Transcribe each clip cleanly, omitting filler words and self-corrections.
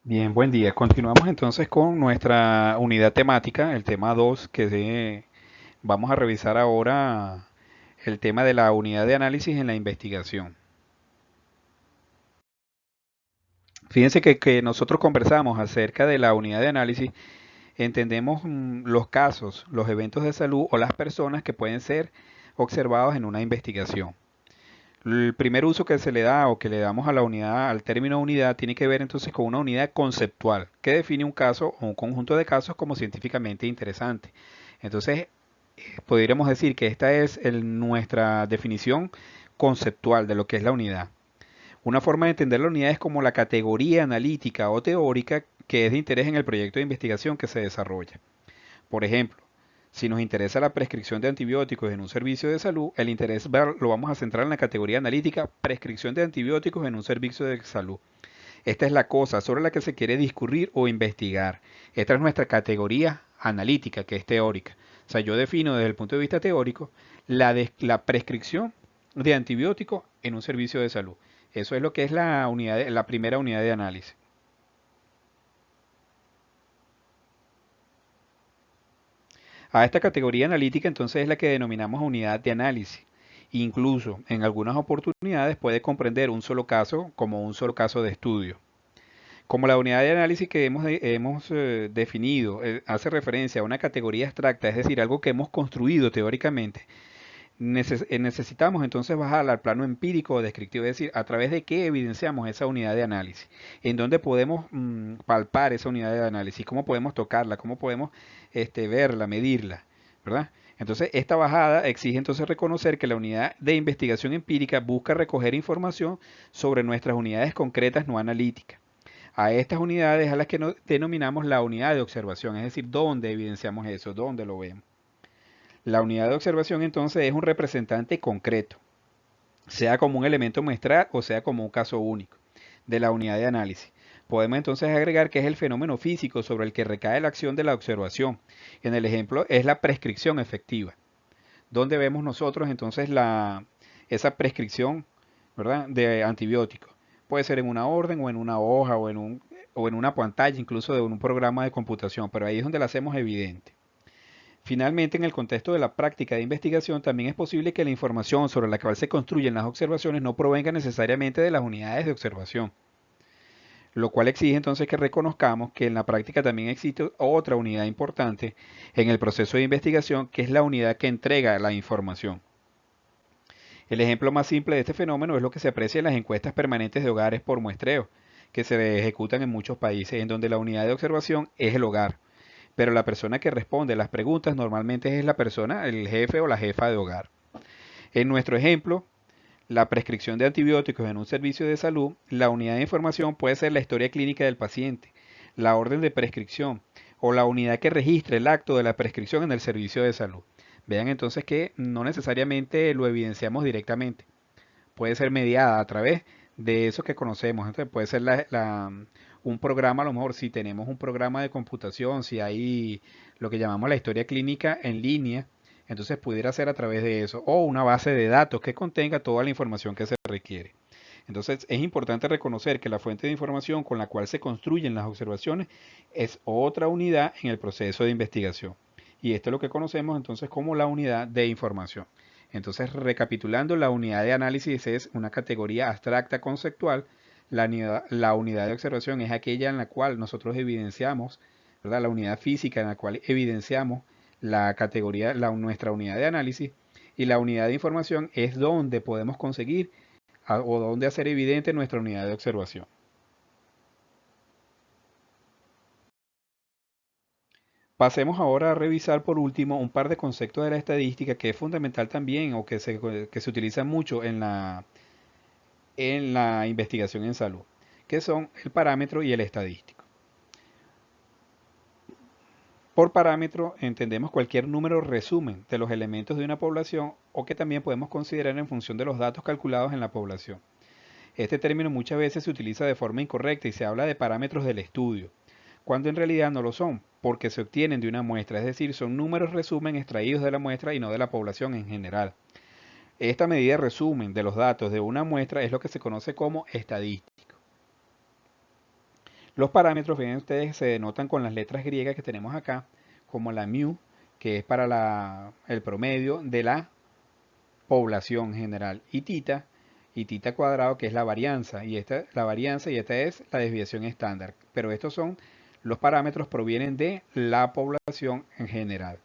Bien, buen día. Continuamos entonces con nuestra unidad temática, el tema 2, vamos a revisar ahora el tema de la unidad de análisis en la investigación. Fíjense que nosotros conversamos acerca de la unidad de análisis, entendemos los casos, los eventos de salud o las personas que pueden ser observados en una investigación. El primer uso que se le da o que le damos a la unidad, al término unidad, tiene que ver entonces con una unidad conceptual que define un caso o un conjunto de casos como científicamente interesante. Entonces, podríamos decir que esta es nuestra definición conceptual de lo que es la unidad. Una forma de entender la unidad es como la categoría analítica o teórica que es de interés en el proyecto de investigación que se desarrolla. Por ejemplo, si nos interesa la prescripción de antibióticos en un servicio de salud, el interés lo vamos a centrar en la categoría analítica prescripción de antibióticos en un servicio de salud. Esta es la cosa sobre la que se quiere discurrir o investigar. Esta es nuestra categoría analítica, que es teórica. O sea, yo defino desde el punto de vista teórico la prescripción de antibióticos en un servicio de salud. Eso es lo que es la primera unidad de análisis. A esta categoría analítica entonces es la que denominamos unidad de análisis. Incluso en algunas oportunidades puede comprender un solo caso como un solo caso de estudio. Como la unidad de análisis que hemos definido hace referencia a una categoría abstracta, es decir, algo que hemos construido teóricamente, necesitamos entonces bajar al plano empírico o descriptivo, es decir, a través de qué evidenciamos esa unidad de análisis, en dónde podemos palpar esa unidad de análisis, cómo podemos tocarla, cómo podemos verla, medirla, ¿verdad? Entonces, esta bajada exige entonces reconocer que la unidad de investigación empírica busca recoger información sobre nuestras unidades concretas no analíticas. A estas unidades a las que denominamos la unidad de observación, es decir, dónde evidenciamos eso, dónde lo vemos. La unidad de observación entonces es un representante concreto, sea como un elemento muestral o sea como un caso único de la unidad de análisis. Podemos entonces agregar que es el fenómeno físico sobre el que recae la acción de la observación. En el ejemplo es la prescripción efectiva, donde vemos nosotros entonces esa prescripción, ¿verdad?, de antibióticos. Puede ser en una orden o en una hoja o en una pantalla, incluso de un programa de computación, pero ahí es donde la hacemos evidente. Finalmente, en el contexto de la práctica de investigación, también es posible que la información sobre la cual se construyen las observaciones no provenga necesariamente de las unidades de observación, lo cual exige entonces que reconozcamos que en la práctica también existe otra unidad importante en el proceso de investigación, que es la unidad que entrega la información. El ejemplo más simple de este fenómeno es lo que se aprecia en las encuestas permanentes de hogares por muestreo, que se ejecutan en muchos países, en donde la unidad de observación es el hogar, pero la persona que responde las preguntas normalmente es la persona, el jefe o la jefa de hogar. En nuestro ejemplo, la prescripción de antibióticos en un servicio de salud, la unidad de información puede ser la historia clínica del paciente, la orden de prescripción o la unidad que registra el acto de la prescripción en el servicio de salud. Vean entonces que no necesariamente lo evidenciamos directamente, puede ser mediada a través de eso que conocemos. Entonces puede ser un programa, a lo mejor si tenemos un programa de computación, si hay lo que llamamos la historia clínica en línea, entonces pudiera ser a través de eso, o una base de datos que contenga toda la información que se requiere. Entonces es importante reconocer que la fuente de información con la cual se construyen las observaciones es otra unidad en el proceso de investigación. Y esto es lo que conocemos entonces como la unidad de información. Entonces, recapitulando, la unidad de análisis es una categoría abstracta conceptual. La unidad de observación es aquella en la cual nosotros evidenciamos, ¿verdad?, la unidad física en la cual evidenciamos la categoría, nuestra unidad de análisis. Y la unidad de información es donde podemos conseguir o donde hacer evidente nuestra unidad de observación. Pasemos ahora a revisar por último un par de conceptos de la estadística que es fundamental también o que se utiliza mucho en la investigación en salud, que son el parámetro y el estadístico. Por parámetro entendemos cualquier número resumen de los elementos de una población o que también podemos considerar en función de los datos calculados en la población. Este término muchas veces se utiliza de forma incorrecta y se habla de parámetros del estudio, cuando en realidad no lo son, porque se obtienen de una muestra, es decir, son números resumen extraídos de la muestra y no de la población en general. Esta medida de resumen de los datos de una muestra es lo que se conoce como estadística. Los parámetros, ven ustedes, se denotan con las letras griegas que tenemos acá, como la mu, que es para el promedio de la población general, y tita cuadrado, que es la varianza, y esta es la desviación estándar. Pero estos son, los parámetros provienen de la población en general.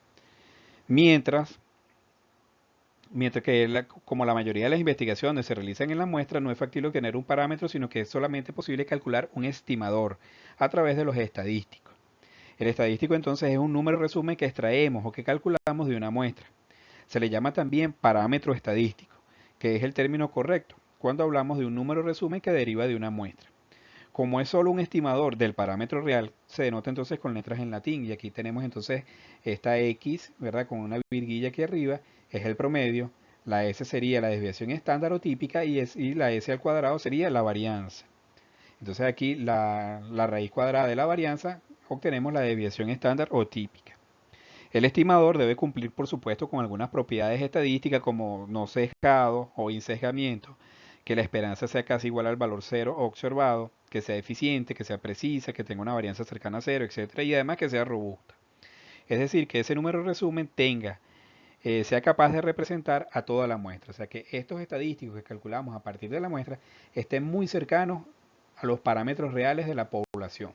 Mientras Mientras que como la mayoría de las investigaciones se realizan en la muestra, no es factible obtener un parámetro, sino que es solamente posible calcular un estimador a través de los estadísticos. El estadístico entonces es un número resumen que extraemos o que calculamos de una muestra. Se le llama también parámetro estadístico, que es el término correcto cuando hablamos de un número resumen que deriva de una muestra. Como es solo un estimador del parámetro real, se denota entonces con letras en latín. Y aquí tenemos entonces esta X, ¿verdad? Con una virguilla aquí arriba, es el promedio. La S sería la desviación estándar o típica y la S al cuadrado sería la varianza. Entonces aquí la raíz cuadrada de la varianza obtenemos la desviación estándar o típica. El estimador debe cumplir, por supuesto, con algunas propiedades estadísticas como no sesgado o insesgamiento, que la esperanza sea casi igual al valor cero observado, que sea eficiente, que sea precisa, que tenga una varianza cercana a cero, etcétera, y además que sea robusta. Es decir, que ese número resumen sea capaz de representar a toda la muestra. O sea, que estos estadísticos que calculamos a partir de la muestra estén muy cercanos a los parámetros reales de la población.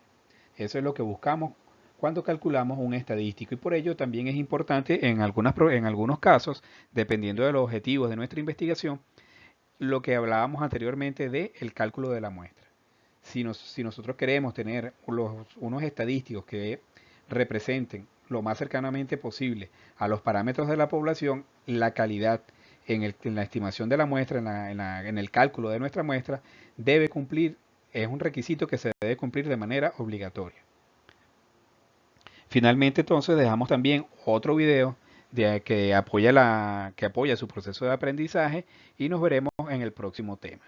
Eso es lo que buscamos cuando calculamos un estadístico y por ello también es importante en algunos casos, dependiendo de los objetivos de nuestra investigación, lo que hablábamos anteriormente del cálculo de la muestra. Si nosotros queremos tener unos estadísticos que representen lo más cercanamente posible a los parámetros de la población, la calidad en la estimación de la muestra, en el cálculo de nuestra muestra, debe cumplir, es un requisito que se debe cumplir de manera obligatoria. Finalmente, entonces, dejamos también otro video que apoya su proceso de aprendizaje y nos veremos en el próximo tema.